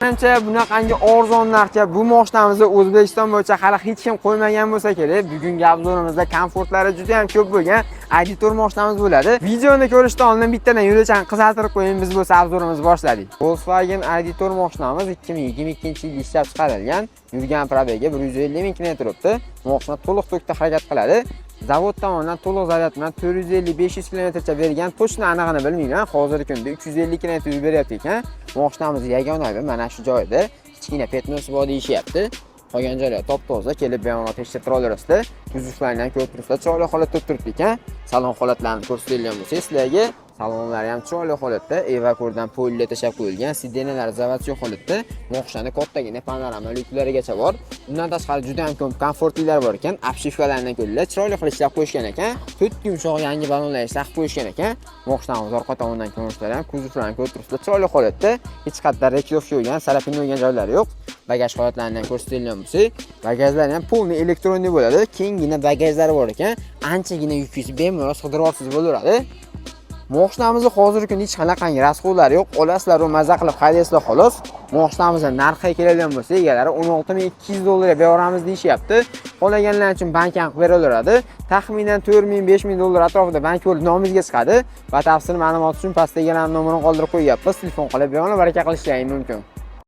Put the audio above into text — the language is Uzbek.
Menimcha bunaqangi arzon narxga bu mashinamizni O'zbekiston bo'yicha hali hech kim qo'ymagan bo'lsa kerak. Bugungi obzorimizda komfortlari juda ham ko'p bo'lgan auditor mashinamiz bo'ladi. Videoni ko'rishdan oldin bittadan yo'lachani qizartirib qo'ying, biz bo'lsa obzorimizni boshladik. Volkswagen auditor mashinamiz 2022-yilda ishlab chiqarilgan. Yurgan probegi 150 ming km turibdi. Mashina to'liq tokda harakat qiladi. Zavod tomonidan to'liq zaryad bilan 450-500 km bergan, to'g'ri anig'ini bilmayman. Hozirgi kunda 350 km yurib beryapti ekan. Mashinamiz yagonaviy mana shu joyda kichkina petnos bor deyishyapti. Qolgan joylar top-toza, kelib bemalol tekshirib olasizda. Kuzovlarni ham ko'rib turibsizlar, chiroyli holatda turibdi ekan. Salon holatlarini ko'rsatilgan bo'lsa, sizlarga salonlari ham chiroyli holatda, evakurdan polga tashab qo'yilgan, sidenalar zavodsiz holatda, mashinaning kattagina panorama lyuklarigacha bor. Undan tashqari juda ham ko'p komfortlilar bor ekan, obshivkalardan ko'rlar, chiroyli qilib ishlab qo'yishgan ekan. To'rt yumshoq yangi balonlar saqib qo'yishgan ekan. Mashinamiz orqa tomonidan ko'rinishlari ham kuzovlarni ko'rib turibsizlar, chiroyli holatda, hech qattar reklovka bo'lgan, sarapin bo'lgan joylari yo'q. Bagaj holatlaridan ko'rsatilgan bo'lsa, bagajlar ham polni elektronli bo'ladi. Kengina bagajlari bor ekan, anchagina yukingizni bemalol sig'dirib olasiz bo'laveradi. Mashinamizda hozirgi kunda hech qanaqangi rasxodlari yo'q. Olasizlar va maza qilib haydaysizlar xolos. Mashinamizning narxiga keladigan bo'lsa, egalari 16200 dollarga beramiz deyishyapti. Qolganlar uchun bankan qilib beraveradi. Taxminan 4000-5000 dollar atrofida bank bo'lib nomingizga chiqadi. Batafsil ma'lumot uchun pastdagi egalarning nomerini qoldirib qo'yapmiz. Telefon qilib bemalol baraka qilishingiz mumkin.